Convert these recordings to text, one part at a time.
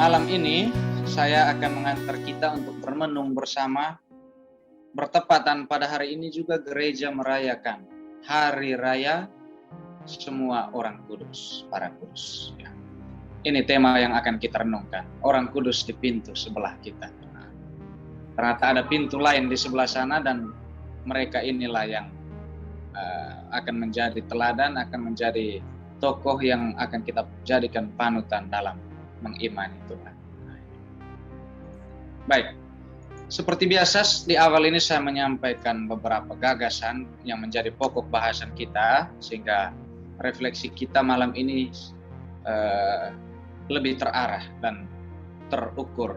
Malam ini saya akan mengantar kita untuk bermenung bersama. Bertepatan pada hari ini juga gereja merayakan Hari Raya Semua Orang Kudus, para kudus. Ya. Ini tema yang akan kita renungkan. Orang kudus di pintu sebelah kita. Ternyata ada pintu lain di sebelah sana dan mereka inilah yang akan menjadi teladan, akan menjadi tokoh yang akan kita jadikan panutan dalam mengimani Tuhan. Baik, seperti biasa di awal ini saya menyampaikan beberapa gagasan yang menjadi pokok bahasan kita sehingga refleksi kita malam ini lebih terarah dan terukur.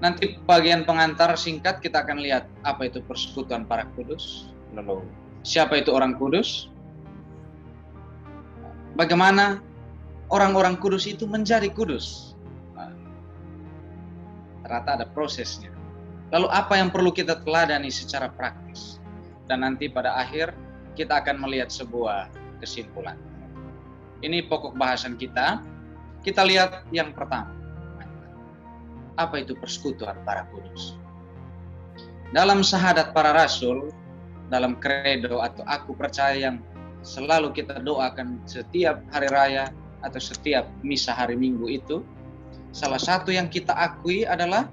Nanti bagian pengantar singkat kita akan lihat apa itu persekutuan para kudus, lalu siapa itu orang kudus, bagaimana orang-orang kudus itu menjadi kudus. Ternyata ada prosesnya. Lalu apa yang perlu kita teladani secara praktis? Dan nanti pada akhir kita akan melihat sebuah kesimpulan. Ini pokok bahasan kita. Kita lihat yang pertama. Apa itu persekutuan para kudus? Dalam syahadat para rasul, dalam kredo atau aku percaya yang selalu kita doakan setiap hari raya atau setiap misa hari Minggu itu, salah satu yang kita akui adalah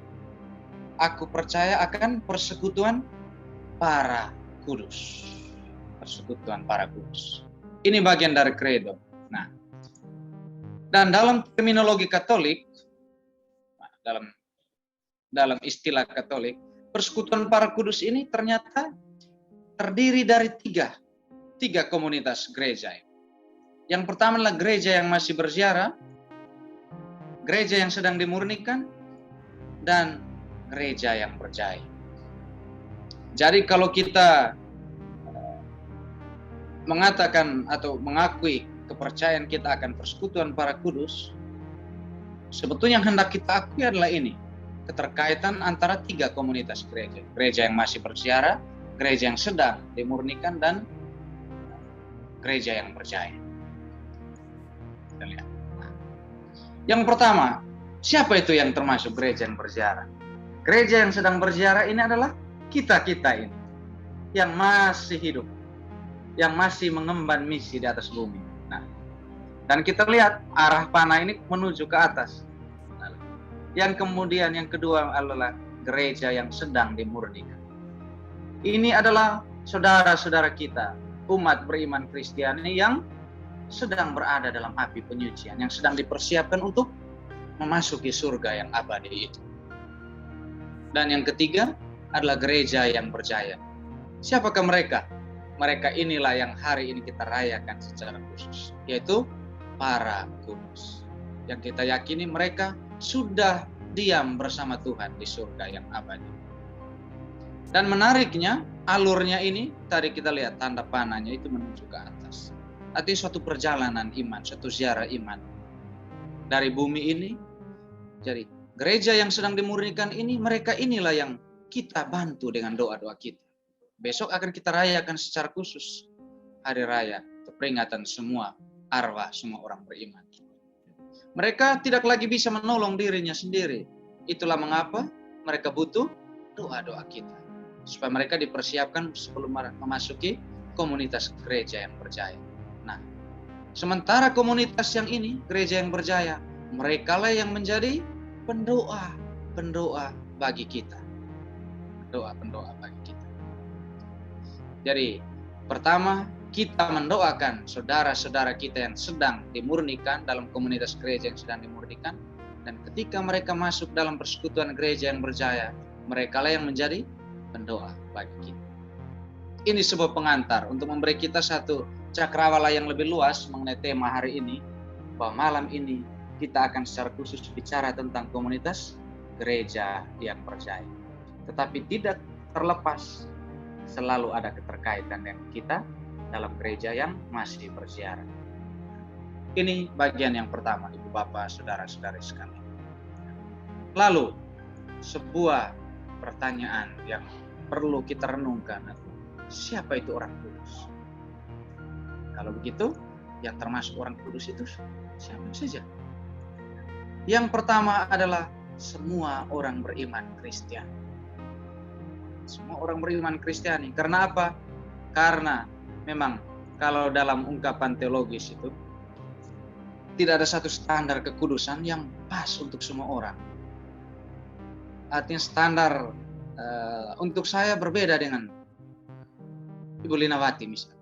aku percaya akan persekutuan para kudus. Persekutuan para kudus. Ini bagian dari kredo. Nah, dan dalam terminologi Katolik, dalam istilah Katolik, persekutuan para kudus ini ternyata terdiri dari tiga komunitas gereja. Yang pertama adalah gereja yang masih berziarah, gereja yang sedang dimurnikan, dan gereja yang percaya. Jadi kalau kita mengatakan atau mengakui kepercayaan kita akan persekutuan para kudus, sebetulnya yang hendak kita akui adalah ini, keterkaitan antara tiga komunitas gereja. Gereja yang masih berziarah, gereja yang sedang dimurnikan, dan gereja yang percaya. Kita lihat. Yang pertama, siapa itu yang termasuk gereja yang berziarah? Gereja yang sedang berziarah ini adalah kita-kita ini, yang masih hidup, yang masih mengemban misi di atas bumi. Nah, dan kita lihat arah panah ini menuju ke atas. Yang kemudian yang kedua adalah gereja yang sedang dimurnikan. Ini adalah saudara-saudara kita, umat beriman Kristiani yang sedang berada dalam api penyucian, yang sedang dipersiapkan untuk memasuki surga yang abadi itu. Dan yang ketiga adalah gereja yang percaya. Siapakah mereka? Mereka inilah yang hari ini kita rayakan secara khusus, yaitu para kudus. Yang kita yakini mereka sudah diam bersama Tuhan di surga yang abadi. Dan menariknya, alurnya ini, tadi kita lihat tanda panahnya itu menuju ke atas. Artinya suatu perjalanan iman, suatu ziarah iman. Dari bumi ini, jadi gereja yang sedang dimurnikan ini, mereka inilah yang kita bantu dengan doa-doa kita. Besok akan kita rayakan secara khusus hari raya, peringatan semua arwah, semua orang beriman. Mereka tidak lagi bisa menolong dirinya sendiri. Itulah mengapa mereka butuh doa-doa kita. Supaya mereka dipersiapkan sebelum memasuki komunitas gereja yang percaya. Nah, sementara komunitas yang ini, gereja yang percaya, merekalah yang menjadi pendoa bagi kita. Pendoa bagi kita. Jadi, pertama, kita mendoakan saudara-saudara kita yang sedang dimurnikan dalam komunitas gereja yang sedang dimurnikan, dan ketika mereka masuk dalam persekutuan gereja yang percaya, merekalah yang menjadi pendoa bagi kita. Ini sebuah pengantar untuk memberi kita satu cakrawala yang lebih luas mengenai tema hari ini, bahwa malam ini kita akan secara khusus bicara tentang komunitas gereja yang percaya. Tetapi tidak terlepas, selalu ada keterkaitan dengan kita dalam gereja yang masih berziarah. Ini bagian yang pertama, Ibu Bapak, Saudara-saudari sekalian. Lalu, sebuah pertanyaan yang perlu kita renungkan, siapa itu orang kudus? Kalau begitu, yang termasuk orang kudus itu siapa saja? Yang pertama adalah semua orang beriman Kristiani. Semua orang beriman Kristiani. Karena apa? Karena memang kalau dalam ungkapan teologis itu tidak ada satu standar kekudusan yang pas untuk semua orang. Artinya standar untuk saya berbeda dengan Ibu Linawati misalnya,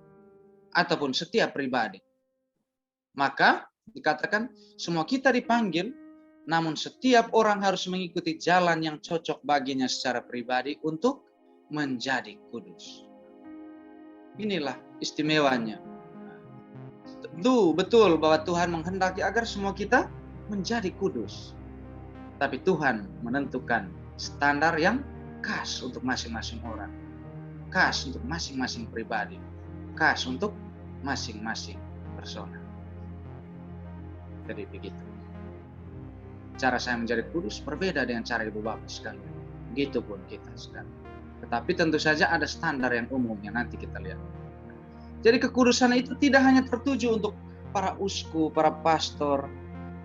ataupun setiap pribadi. Maka dikatakan semua kita dipanggil, namun setiap orang harus mengikuti jalan yang cocok baginya secara pribadi untuk menjadi kudus. Inilah istimewanya. Tentu betul bahwa Tuhan menghendaki agar semua kita menjadi kudus. Tapi Tuhan menentukan standar yang khas untuk masing-masing orang. Khas untuk masing-masing pribadi. Khas untuk masing-masing persona. Jadi begitu. Cara saya menjadi kudus berbeda dengan cara Ibu Bapak sekalian. Begitupun kita sekarang. Tetapi tentu saja ada standar yang umumnya, nanti kita lihat. Jadi kekudusan itu tidak hanya tertuju untuk para uskup, para pastor,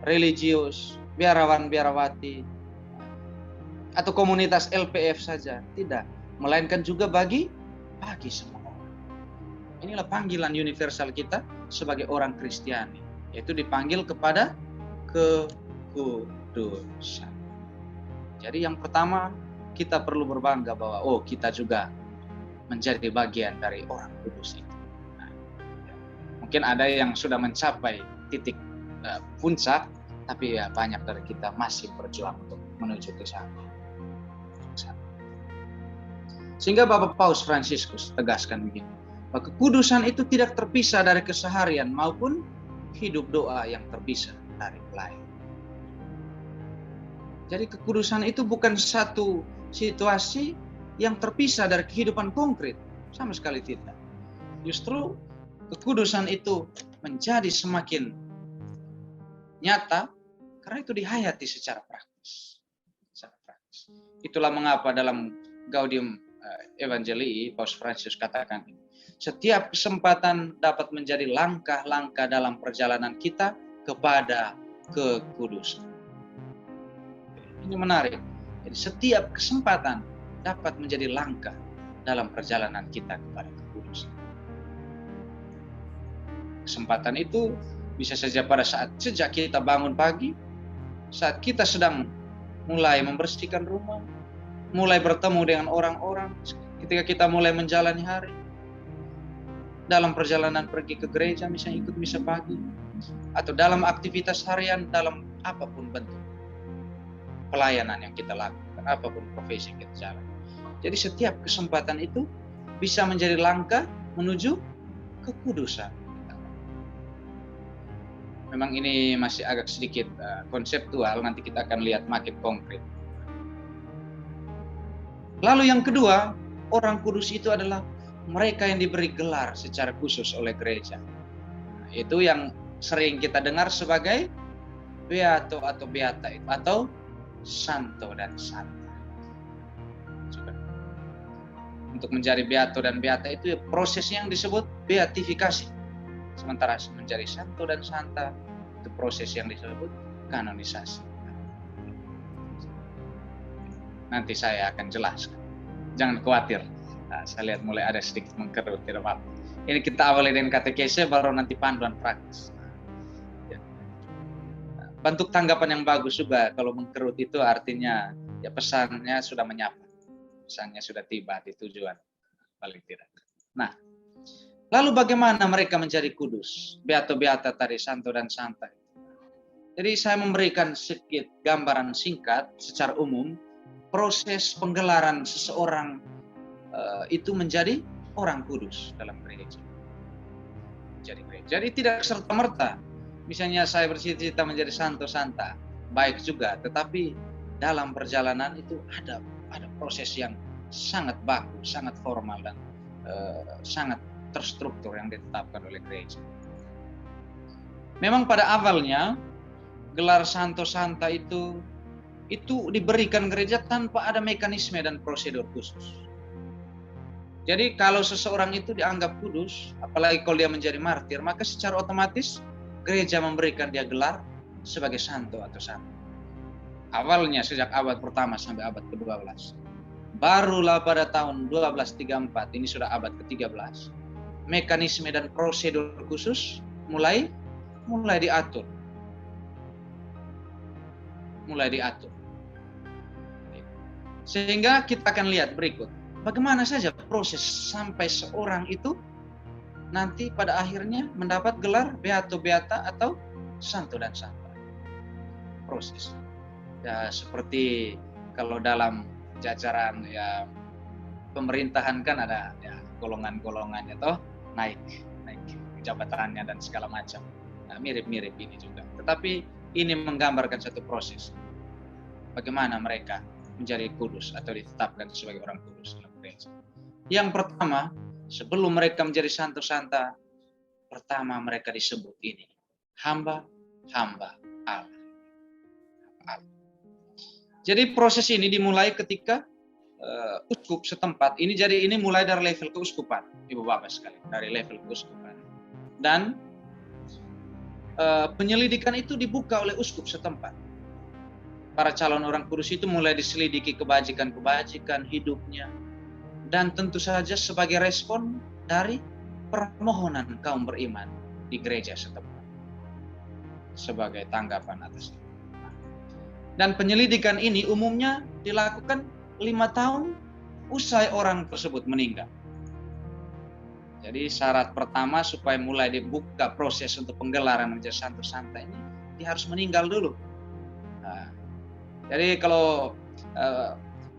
religius, biarawan-biarawati, atau komunitas LPF saja. Tidak. Melainkan juga bagi semua orang. Inilah panggilan universal kita sebagai orang Kristiani. Yaitu dipanggil kepada kekudusan. Jadi yang pertama, kita perlu berbangga bahwa kita juga menjadi bagian dari orang kudus itu. Nah, mungkin ada yang sudah mencapai titik puncak, tapi ya banyak dari kita masih berjuang untuk menuju ke sana. Sehingga Bapak Paus Fransiskus tegaskan begini, bahwa kekudusan itu tidak terpisah dari keseharian maupun hidup doa yang terpisah dari pelayan. Jadi kekudusan itu bukan satu situasi yang terpisah dari kehidupan konkret. Sama sekali tidak. Justru kekudusan itu menjadi semakin nyata karena itu dihayati secara praktis. Itulah mengapa dalam Gaudium Evangelii Paus Fransiskus katakan, setiap kesempatan dapat menjadi langkah-langkah dalam perjalanan kita kepada kekudusan. Ini menarik. Jadi setiap kesempatan dapat menjadi langkah dalam perjalanan kita kepada kekudusan. Kesempatan itu bisa saja pada saat sejak kita bangun pagi, saat kita sedang mulai membersihkan rumah, mulai bertemu dengan orang-orang, ketika kita mulai menjalani hari, dalam perjalanan pergi ke gereja, misalnya ikut misa pagi, atau dalam aktivitas harian, dalam apapun bentuk pelayanan yang kita lakukan, apapun profesi yang kita jalan. Jadi setiap kesempatan itu bisa menjadi langkah menuju kekudusan. Memang ini masih agak sedikit konseptual, nanti kita akan lihat makin konkret. Lalu yang kedua, orang kudus itu adalah mereka yang diberi gelar secara khusus oleh gereja. Itu yang sering kita dengar sebagai beato atau beata itu, atau santo dan santa. Untuk menjadi beato dan beata itu prosesnya yang disebut beatifikasi. Sementara menjadi santo dan santa itu proses yang disebut kanonisasi. Nanti saya akan jelaskan. Jangan khawatir. Nah, saya lihat mulai ada sedikit mengkerut, tidak apa-apa. Ini kita awali dengan katekese, baru nanti panduan praktis. Bentuk tanggapan yang bagus juga kalau mengkerut itu artinya ya pesannya sudah menyapa, pesannya sudah tiba di tujuan paling tidak. Nah, lalu bagaimana mereka menjadi kudus? Beato-beata tadi, santo dan santa. Jadi saya memberikan sedikit gambaran singkat secara umum proses penggelaran seseorang itu menjadi orang kudus dalam gereja. Jadi tidak serta-merta. Misalnya saya bercita-cita menjadi santo santa, baik juga, tetapi dalam perjalanan itu ada proses yang sangat baku, sangat formal dan sangat terstruktur yang ditetapkan oleh gereja. Memang pada awalnya gelar santo santa itu diberikan gereja tanpa ada mekanisme dan prosedur khusus. Jadi kalau seseorang itu dianggap kudus, apalagi kalau dia menjadi martir, maka secara otomatis gereja memberikan dia gelar sebagai santo atau santa. awalnya sejak abad pertama sampai abad ke-12. Barulah pada tahun 1234, ini sudah abad ke-13, mekanisme dan prosedur khusus mulai diatur. Sehingga kita akan lihat berikut, bagaimana saja proses sampai seorang itu nanti pada akhirnya mendapat gelar beato beata atau santo dan santa. Proses. Ya seperti kalau dalam jajaran ya pemerintahan kan ada ya golongan-golongannya toh naik jabatannya dan segala macam. Nah, mirip-mirip ini juga. Tetapi ini menggambarkan satu proses. Bagaimana mereka menjadi kudus atau ditetapkan sebagai orang kudus dalam gereja. Yang pertama, sebelum mereka menjadi santo-santa, pertama mereka disebut ini, hamba Allah. Jadi proses ini dimulai ketika uskup setempat. Ini mulai dari level keuskupan, Ibu Bapak sekalian, dari level keuskupan. Dan penyelidikan itu dibuka oleh uskup setempat. Para calon orang kudus itu mulai diselidiki kebajikan hidupnya. Dan tentu saja sebagai respon dari permohonan kaum beriman di gereja setempat. Sebagai tanggapan atas itu. Dan penyelidikan ini umumnya dilakukan 5 tahun usai orang tersebut meninggal. Jadi syarat pertama supaya mulai dibuka proses untuk penggelaran menjadi santo-santa ini, dia harus meninggal dulu. Nah, jadi kalau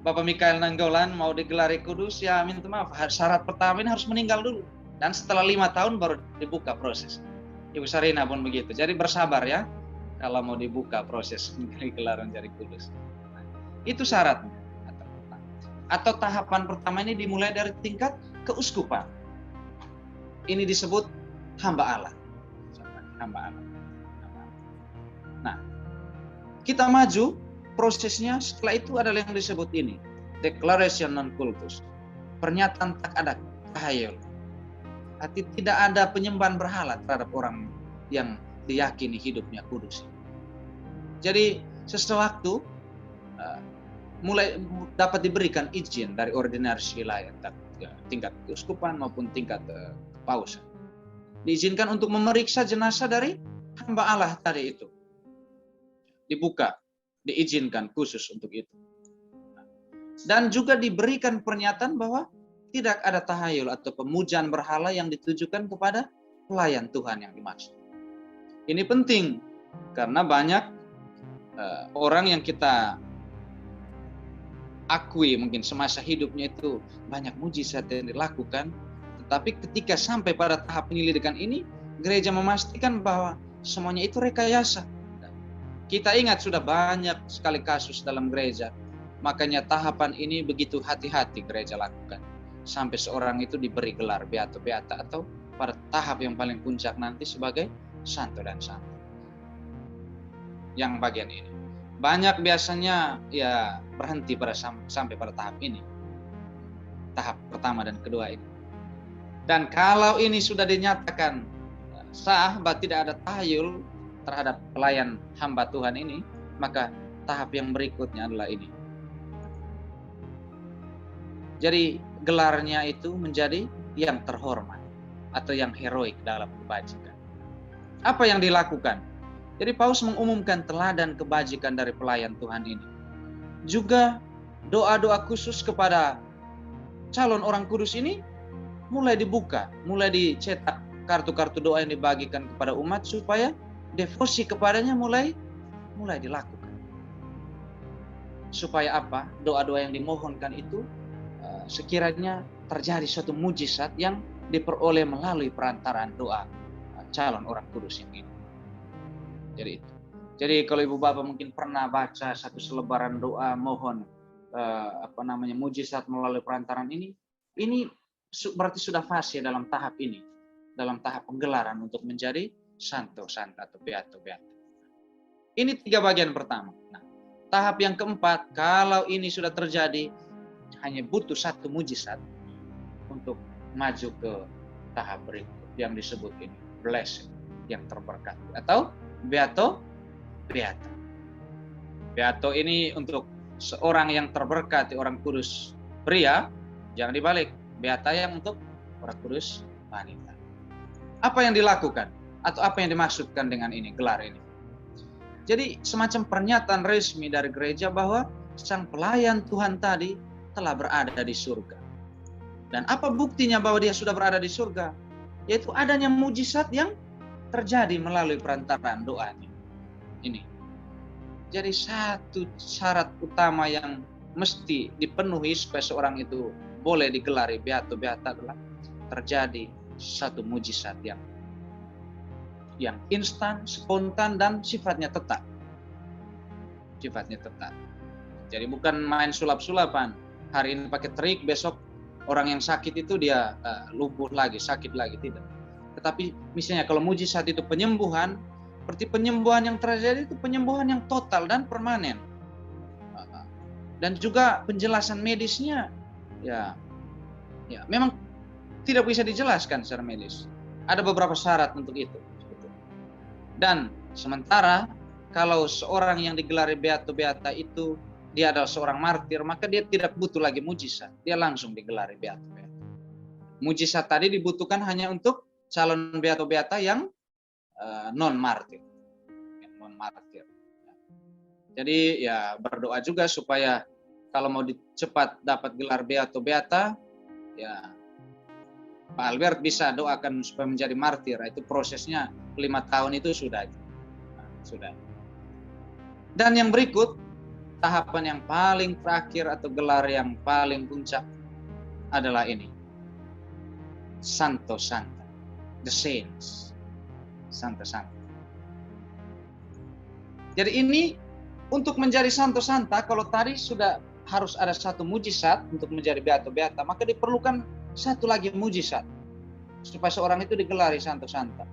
Bapak Mikael Nanggolan mau digelari kudus, ya minta maaf, syarat pertama ini harus meninggal dulu. Dan setelah 5 tahun baru dibuka proses. Ibu Sarina pun begitu. Jadi bersabar ya, kalau mau dibuka proses penggelaran menjadi kudus. Nah, itu syaratnya. Atau tahapan pertama ini dimulai dari tingkat keuskupan. Ini disebut hamba Allah. Nah, kita maju, prosesnya setelah itu adalah yang disebut ini, declaration non cultus, pernyataan tak ada tahayul. Arti tidak ada penyembahan berhala terhadap orang yang diyakini hidupnya kudus. Jadi sesuatu mulai dapat diberikan izin dari ordinaris wilayah, tingkat keuskupan maupun tingkat pausan. Diizinkan untuk memeriksa jenazah dari hamba Allah tadi itu. Dibuka, diizinkan khusus untuk itu. Dan juga diberikan pernyataan bahwa tidak ada tahayul atau pemujaan berhala yang ditujukan kepada pelayan Tuhan yang dimaksud. Ini penting karena banyak orang yang kita akui mungkin semasa hidupnya itu banyak mujizat yang dilakukan, tetapi ketika sampai pada tahap penyelidikan ini, gereja memastikan bahwa semuanya itu rekayasa. Kita ingat sudah banyak sekali kasus dalam gereja, makanya tahapan ini begitu hati-hati gereja lakukan. Sampai seorang itu diberi gelar beato beata atau pada tahap yang paling puncak nanti sebagai santo dan santa. Yang bagian ini. Banyak biasanya ya berhenti sampai pada tahap ini. Tahap pertama dan kedua ini. Dan kalau ini sudah dinyatakan sah, bahwa tidak ada tahayul terhadap pelayan hamba Tuhan ini, maka tahap yang berikutnya adalah ini. Jadi gelarnya itu menjadi yang terhormat atau yang heroik dalam kebajikan. Apa yang dilakukan? Jadi Paulus mengumumkan teladan kebajikan dari pelayan Tuhan ini. Juga doa-doa khusus kepada calon orang kudus ini mulai dibuka, mulai dicetak kartu-kartu doa yang dibagikan kepada umat supaya devosi kepadanya mulai dilakukan. Supaya apa? Doa-doa yang dimohonkan itu sekiranya terjadi suatu mujizat yang diperoleh melalui perantaraan doa calon orang kudus yang ini. Jadi kalau Ibu Bapak mungkin pernah baca satu selebaran doa mohon mujizat melalui perantaraan ini berarti sudah fase dalam tahap ini, dalam tahap penggelaran untuk menjadi santo, santa atau beato, beata. Ini 3 bagian pertama. Nah, tahap yang keempat, kalau ini sudah terjadi, hanya butuh satu mujizat untuk maju ke tahap berikut yang disebut ini, blessed, yang terberkati atau beato, beata. Beato ini untuk seorang yang terberkati, orang kudus pria, jangan dibalik. Beata yang untuk orang kudus wanita. Apa yang dilakukan? Atau apa yang dimaksudkan dengan ini, gelar ini? Jadi semacam pernyataan resmi dari gereja bahwa sang pelayan Tuhan tadi telah berada di surga. Dan apa buktinya bahwa dia sudah berada di surga? Yaitu adanya mujizat yang terjadi melalui perantaraan doanya. Ini. Jadi satu syarat utama yang mesti dipenuhi supaya seorang itu boleh digelari beato beata adalah terjadi satu mujizat yang instan, spontan, dan sifatnya tetap. Sifatnya tetap. Jadi bukan main sulap-sulapan. Hari ini pakai trik, besok orang yang sakit itu dia lumpuh lagi, sakit lagi, tidak. Tetapi misalnya kalau mujizat itu penyembuhan, seperti penyembuhan yang terjadi itu penyembuhan yang total dan permanen. Dan juga penjelasan medisnya ya memang tidak bisa dijelaskan secara medis. Ada beberapa syarat untuk itu. Dan sementara kalau seorang yang digelari beato beata itu dia adalah seorang martir, maka dia tidak butuh lagi mujizat. Dia langsung digelari beato beata. Mujizat tadi dibutuhkan hanya untuk calon beato beata yang non martir. Jadi ya berdoa juga supaya kalau mau cepat dapat gelar beato beata, ya Pak Albert bisa doakan supaya menjadi martir. Itu prosesnya 5 tahun itu sudah. Dan yang berikut, tahapan yang paling terakhir atau gelar yang paling puncak adalah ini. Santo Santa, the saints. Santo Santa. Jadi ini untuk menjadi Santo Santa, kalau tadi sudah harus ada satu mujizat untuk menjadi beato beata, maka diperlukan satu lagi mujizat supaya seorang itu digelari Santo Santa.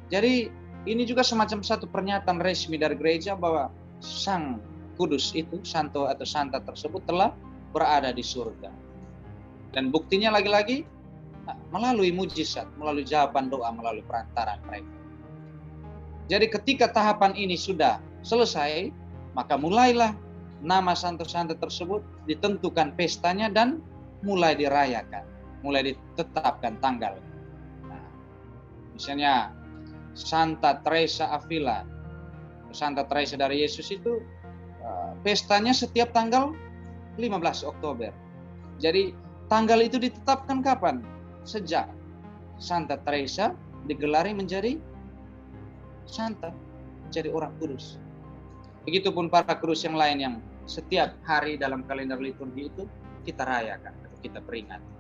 Jadi ini juga semacam satu pernyataan resmi dari gereja bahwa sang kudus itu, santo atau santa tersebut telah berada di surga. Dan buktinya lagi-lagi melalui mujizat, melalui jawaban doa, melalui perantaraan mereka. Jadi ketika tahapan ini sudah selesai, maka mulailah nama santo-santo tersebut ditentukan pestanya dan mulai dirayakan, mulai ditetapkan tanggal. Nah, misalnya Santa Teresa Avila, Santa Teresa dari Yesus itu pestanya setiap tanggal 15 Oktober. Jadi tanggal itu ditetapkan kapan? Sejak Santa Teresa digelari menjadi santa, menjadi orang kudus. Begitupun para kudus yang lain yang setiap hari dalam kalender liturgi itu kita rayakan atau kita peringati.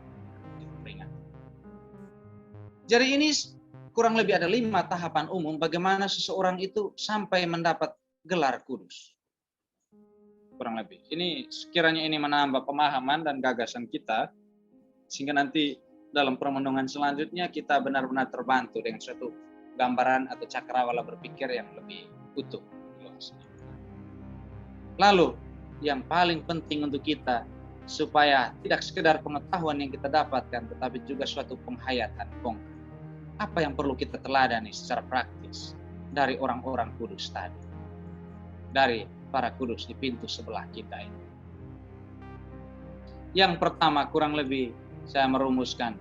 Jadi ini kurang lebih ada 5 tahapan umum bagaimana seseorang itu sampai mendapat gelar kudus. Kurang lebih. Ini sekiranya ini menambah pemahaman dan gagasan kita sehingga nanti dalam permenungan selanjutnya kita benar-benar terbantu dengan suatu gambaran atau cakrawala berpikir yang lebih utuh. Lalu yang paling penting untuk kita supaya tidak sekedar pengetahuan yang kita dapatkan tetapi juga suatu penghayatan konkret. Apa yang perlu kita teladani secara praktis dari orang-orang kudus tadi, dari para kudus di pintu sebelah kita ini. Yang pertama kurang lebih saya merumuskan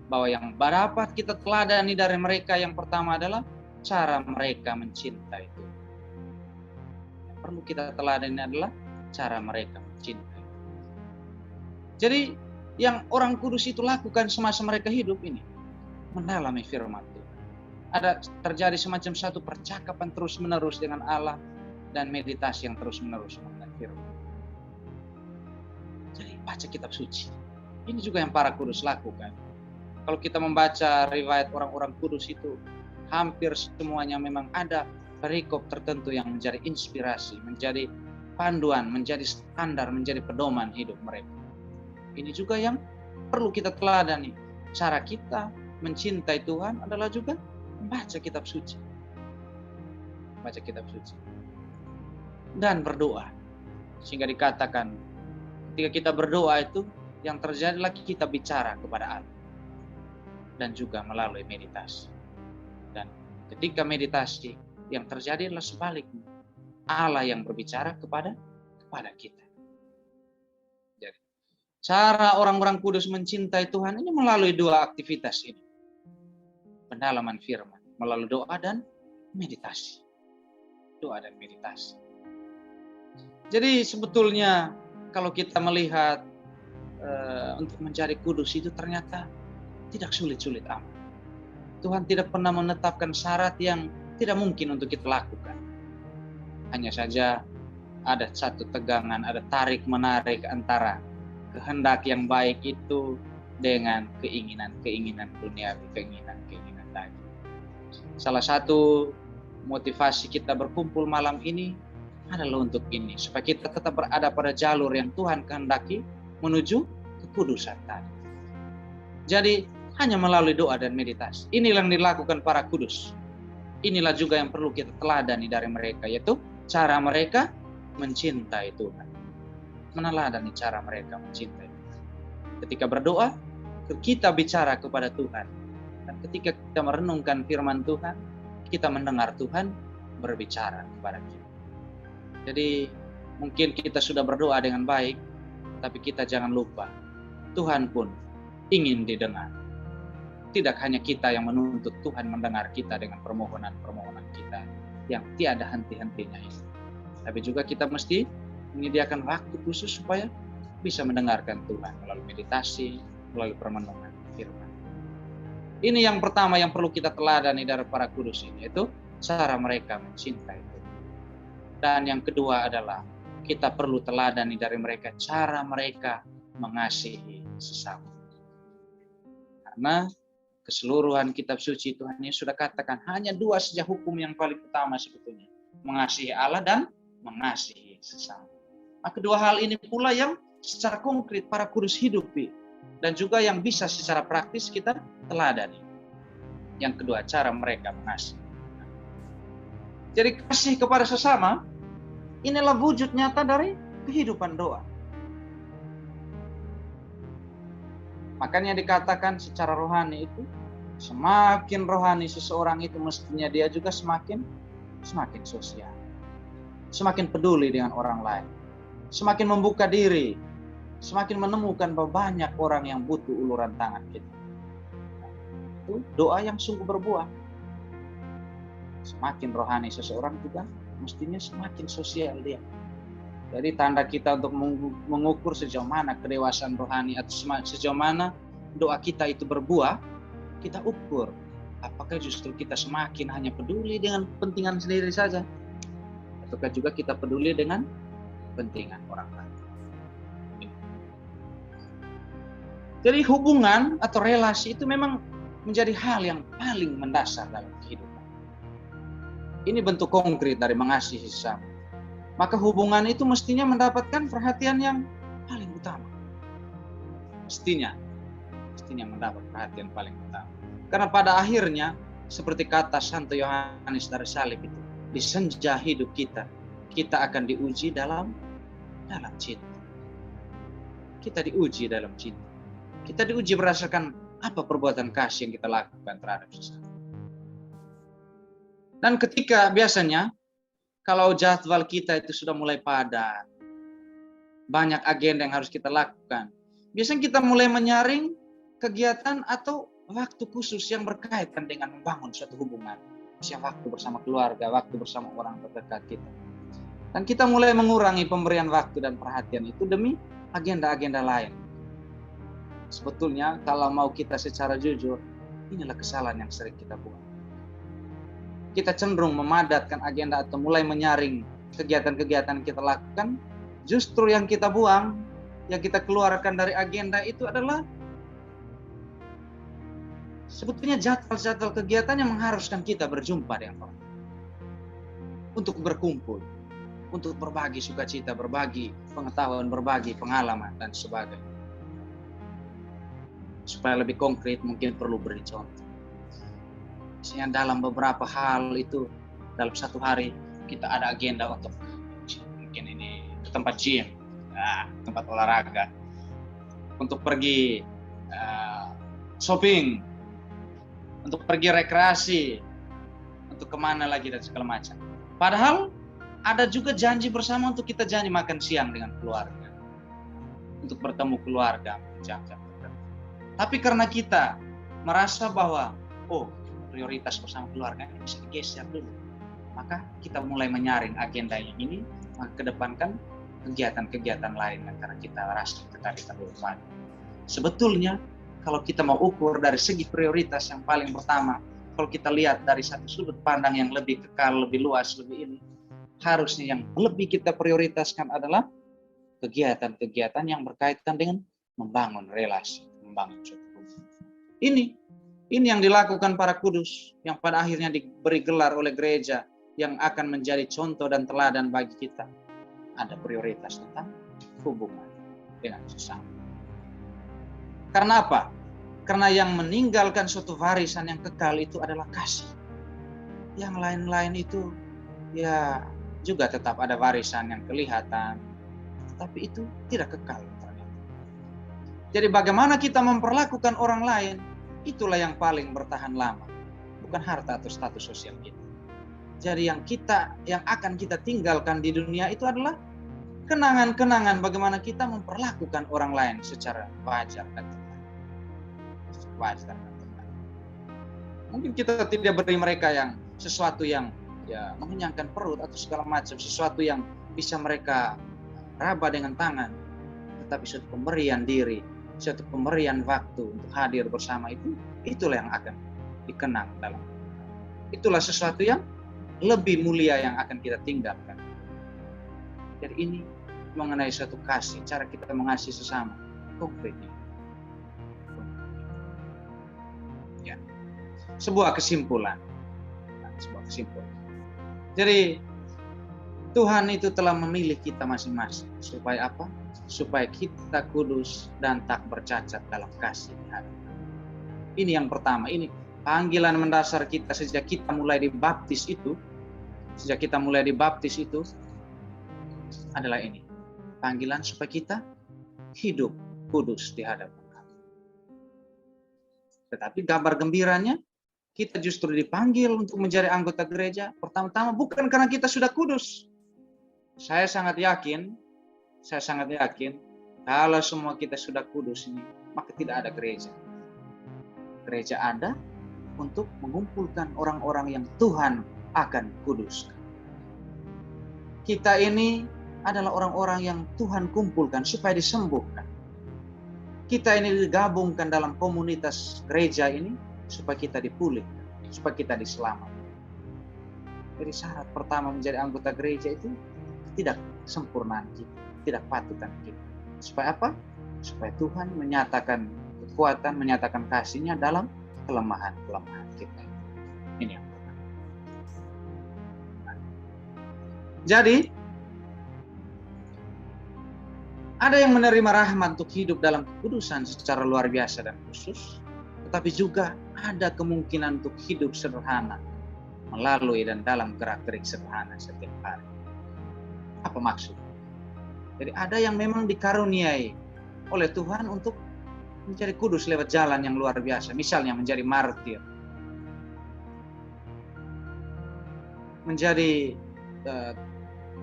bahwa yang dapat kita teladani dari mereka yang pertama adalah cara mereka mencintai Tuhan. Yang perlu kita teladani adalah cara mereka mencintai. Jadi yang orang kudus itu lakukan semasa mereka hidup ini mendalami firman Tuhan. Ada terjadi semacam satu percakapan terus-menerus dengan Allah dan meditasi yang terus-menerus mengenai firman. Jadi baca kitab suci. Ini juga yang para kudus lakukan. Kalau kita membaca riwayat orang-orang kudus itu, hampir semuanya memang ada perikop tertentu yang menjadi inspirasi, menjadi panduan, menjadi standar, menjadi pedoman hidup mereka. Ini juga yang perlu kita teladani. Cara kita mencintai Tuhan adalah juga membaca kitab suci. Baca kitab suci. Dan berdoa. Sehingga dikatakan, ketika kita berdoa itu, yang terjadi lagi kita bicara kepada Allah. Dan juga melalui meditasi. Dan ketika meditasi, yang terjadi adalah sebaliknya. Allah yang berbicara kepada kita. Jadi, cara orang-orang kudus mencintai Tuhan ini melalui dua aktivitas ini. Pendalaman firman, melalui doa dan meditasi. Doa dan meditasi. Jadi sebetulnya kalau kita melihat untuk mencari kudus itu ternyata tidak sulit-sulit amat. Tuhan tidak pernah menetapkan syarat yang tidak mungkin untuk kita lakukan. Hanya saja ada satu tegangan, ada tarik-menarik antara kehendak yang baik itu dengan keinginan-keinginan duniawi, keinginan-keinginan tadi. Salah satu motivasi kita berkumpul malam ini adalah untuk ini, supaya kita tetap berada pada jalur yang Tuhan kehendaki menuju kekudusan tadi. Jadi hanya melalui doa dan meditasi. Inilah yang dilakukan para kudus. Inilah juga yang perlu kita teladani dari mereka, yaitu cara mereka mencintai Tuhan. Meneladani cara mereka mencintai Tuhan. Ketika berdoa, kita bicara kepada Tuhan. Dan ketika kita merenungkan firman Tuhan, kita mendengar Tuhan berbicara kepada kita. Jadi mungkin kita sudah berdoa dengan baik, tapi kita jangan lupa, Tuhan pun ingin didengar. Tidak hanya kita yang menuntut Tuhan mendengar kita dengan permohonan-permohonan kita yang tiada henti-hentinya ini. Tapi juga kita mesti menyediakan waktu khusus supaya bisa mendengarkan Tuhan melalui meditasi, melalui permenungan firman. Ini yang pertama yang perlu kita teladani dari para kudus ini, yaitu cara mereka mencintai Tuhan. Dan yang kedua adalah kita perlu teladani dari mereka cara mereka mengasihi sesama. Karena keseluruhan kitab suci Tuhan Yesus sudah katakan hanya dua saja hukum yang paling utama sebetulnya. Mengasihi Allah dan mengasihi sesama. Nah, kedua hal ini pula yang secara konkret para kudus hidupi. Dan juga yang bisa secara praktis kita teladani. Yang kedua, cara mereka mengasihi. Jadi kasih kepada sesama, inilah wujud nyata dari kehidupan doa. Makanya dikatakan secara rohani itu, semakin rohani seseorang itu mestinya dia juga semakin sosial. Semakin peduli dengan orang lain. Semakin membuka diri. Semakin menemukan bahwa banyak orang yang butuh uluran tangan kita. Itu doa yang sungguh berbuah. Semakin rohani seseorang juga mestinya semakin sosial dia. Jadi tanda kita untuk mengukur sejauh mana kedewasaan rohani atau sejauh mana doa kita itu berbuah, kita ukur apakah justru kita semakin hanya peduli dengan kepentingan sendiri saja, ataukah juga kita peduli dengan kepentingan orang lain. Jadi hubungan atau relasi itu memang menjadi hal yang paling mendasar dalam kehidupan. Ini bentuk konkret dari mengasihi sesama. Maka hubungan itu mestinya mendapatkan perhatian yang paling utama. Mestinya mendapat perhatian paling utama. Karena pada akhirnya, seperti kata Santo Yohanes dari Salib itu, di senja hidup kita akan diuji dalam cinta. Kita diuji dalam cinta. Kita diuji berdasarkan apa perbuatan kasih yang kita lakukan terhadap sesama. Dan ketika biasanya, kalau jadwal kita itu sudah mulai padat, banyak agenda yang harus kita lakukan, biasanya kita mulai menyaring kegiatan atau waktu khusus yang berkaitan dengan membangun suatu hubungan. Misalnya waktu bersama keluarga, waktu bersama orang terdekat kita. Dan kita mulai mengurangi pemberian waktu dan perhatian itu demi agenda-agenda lain. Sebetulnya kalau mau kita secara jujur, inilah kesalahan yang sering kita buat. Kita cenderung memadatkan agenda atau mulai menyaring kegiatan-kegiatan yang kita lakukan. Justru yang kita buang, yang kita keluarkan dari agenda itu adalah sebetulnya jadwal-jadwal kegiatan yang mengharuskan kita berjumpa dengan orang. Untuk berkumpul, untuk berbagi sukacita, berbagi pengetahuan, berbagi pengalaman, dan sebagainya. Supaya lebih konkret mungkin perlu beri contoh. Misalnya dalam beberapa hal itu, dalam satu hari kita ada agenda untuk mungkin ini ke tempat gym, tempat olahraga, untuk pergi shopping, untuk pergi rekreasi, untuk kemana lagi dan segala macam. Padahal Ada juga janji bersama untuk kita janji makan siang dengan keluarga. Untuk bertemu keluarga jam-jam tertentu. Tapi karena kita merasa bahwa prioritas bersama keluarga ini bisa digeser dulu, maka kita mulai menyaring agenda yang ini, mengedepankan kegiatan-kegiatan lain karena kita rasa itu tadi terlalu banyak. Sebetulnya kalau kita mau ukur dari segi prioritas yang paling pertama, kalau kita lihat dari satu sudut pandang yang lebih kekal, lebih luas, lebih ini, harusnya yang lebih kita prioritaskan adalah kegiatan-kegiatan yang berkaitan dengan membangun relasi, membangun suatu hubungan. Ini yang dilakukan para kudus, yang pada akhirnya diberi gelar oleh gereja, yang akan menjadi contoh dan teladan bagi kita. Ada prioritas tentang hubungan dengan sesama. Karena apa? Karena yang meninggalkan suatu warisan yang kekal itu adalah kasih. Yang lain-lain itu ya juga tetap ada warisan yang kelihatan, tapi itu tidak kekal ternyata. Jadi bagaimana kita memperlakukan orang lain, itulah yang paling bertahan lama, bukan harta atau status sosial kita. Jadi yang akan kita tinggalkan di dunia itu adalah kenangan-kenangan bagaimana kita memperlakukan orang lain secara wajar dan tepat. Mungkin kita tidak beri mereka yang sesuatu yang mengenyangkan perut atau segala macam, sesuatu yang bisa mereka raba dengan tangan, tetapi suatu pemberian diri, suatu pemberian waktu untuk hadir bersama itulah yang akan dikenang dalam. Itulah sesuatu yang lebih mulia yang akan kita tinggalkan. Jadi ini mengenai suatu kasih, cara kita mengasihi sesama, konkretnya. Ya. Sebuah kesimpulan. Jadi Tuhan itu telah memilih kita masing-masing. Supaya apa? Supaya kita kudus dan tak bercacat dalam kasih di hadapan. Ini yang pertama. Ini panggilan mendasar kita sejak kita mulai dibaptis itu. Adalah ini. Panggilan supaya kita hidup kudus di hadapan Allah. Tetapi kabar gembiranya, kita justru dipanggil untuk menjadi anggota gereja. Pertama-tama bukan karena kita sudah kudus. Saya sangat yakin kalau semua kita sudah kudus ini, maka tidak ada gereja. Gereja ada untuk mengumpulkan orang-orang yang Tuhan akan kuduskan. Kita ini adalah orang-orang yang Tuhan kumpulkan supaya disembuhkan. Kita ini digabungkan dalam komunitas gereja ini supaya kita dipulihkan, supaya kita diselamatkan. Jadi syarat pertama menjadi anggota gereja itu tidak sempurnaan kita, tidak patutan kita. Supaya apa? Supaya Tuhan menyatakan kekuatan, menyatakan kasih-Nya dalam kelemahan-kelemahan kita. Ini yang pertama. Jadi, ada yang menerima rahmat untuk hidup dalam kekudusan secara luar biasa dan khusus, tetapi juga ada kemungkinan untuk hidup sederhana melalui dan dalam gerak-gerik sederhana setiap hari. Apa maksud? Jadi ada yang memang dikaruniai oleh Tuhan untuk menjadi kudus lewat jalan yang luar biasa. Misalnya menjadi martir, menjadi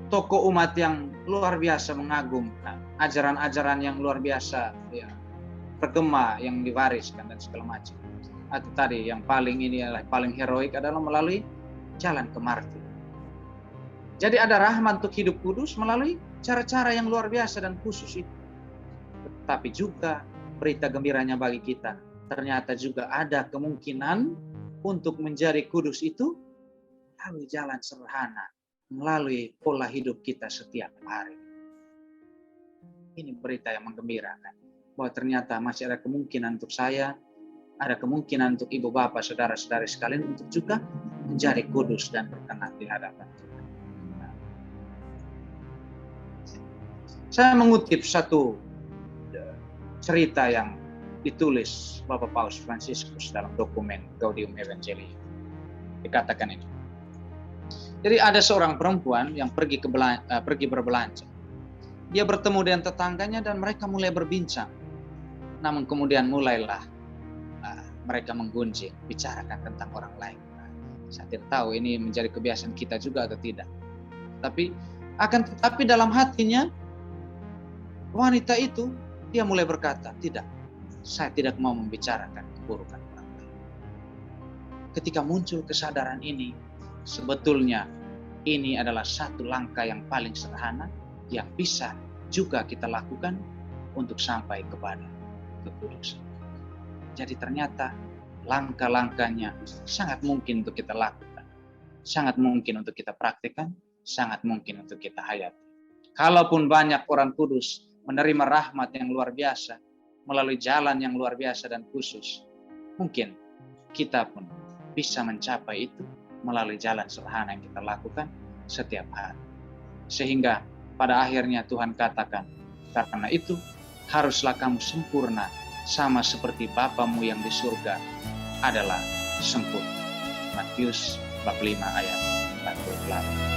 tokoh umat yang luar biasa mengagumkan, ajaran-ajaran yang luar biasa, bergema yang diwariskan dan segala macam. Atau tadi yang paling heroik adalah melalui jalan ke martir. Jadi ada rahmat untuk hidup kudus melalui cara-cara yang luar biasa dan khusus itu. Tetapi juga berita gembiranya bagi kita, ternyata juga ada kemungkinan untuk menjadi kudus itu melalui jalan sederhana, melalui pola hidup kita setiap hari. Ini berita yang menggembirakan, bahwa ternyata masih ada kemungkinan untuk saya, ada kemungkinan untuk ibu bapak, saudara-saudari sekalian untuk juga menjadi kudus dan berkenan di hadapan Tuhan. Saya mengutip satu cerita yang ditulis Bapak Paus Fransiskus dalam dokumen Gaudium Evangelii. Dikatakan ini. Jadi ada seorang perempuan yang pergi berbelanja. Dia bertemu dengan tetangganya dan mereka mulai berbincang. Namun kemudian mulailah mereka menggunjing, bicarakan tentang orang lain. Saya tidak tahu ini menjadi kebiasaan kita juga atau tidak. Tetapi dalam hatinya wanita itu dia mulai berkata, tidak, saya tidak mau membicarakan keburukan orang lain. Ketika muncul kesadaran ini, sebetulnya ini adalah satu langkah yang paling sederhana yang bisa juga kita lakukan untuk sampai kepada kekudusan. Jadi ternyata langkah-langkahnya sangat mungkin untuk kita lakukan, sangat mungkin untuk kita praktikkan, sangat mungkin untuk kita hayati. Kalaupun banyak orang kudus menerima rahmat yang luar biasa melalui jalan yang luar biasa dan khusus, mungkin kita pun bisa mencapai itu melalui jalan sederhana yang kita lakukan setiap hari. Sehingga pada akhirnya Tuhan katakan, karena itu haruslah kamu sempurna sama seperti Bapamu yang di surga adalah sempurna. Matius bab 5 ayat 48.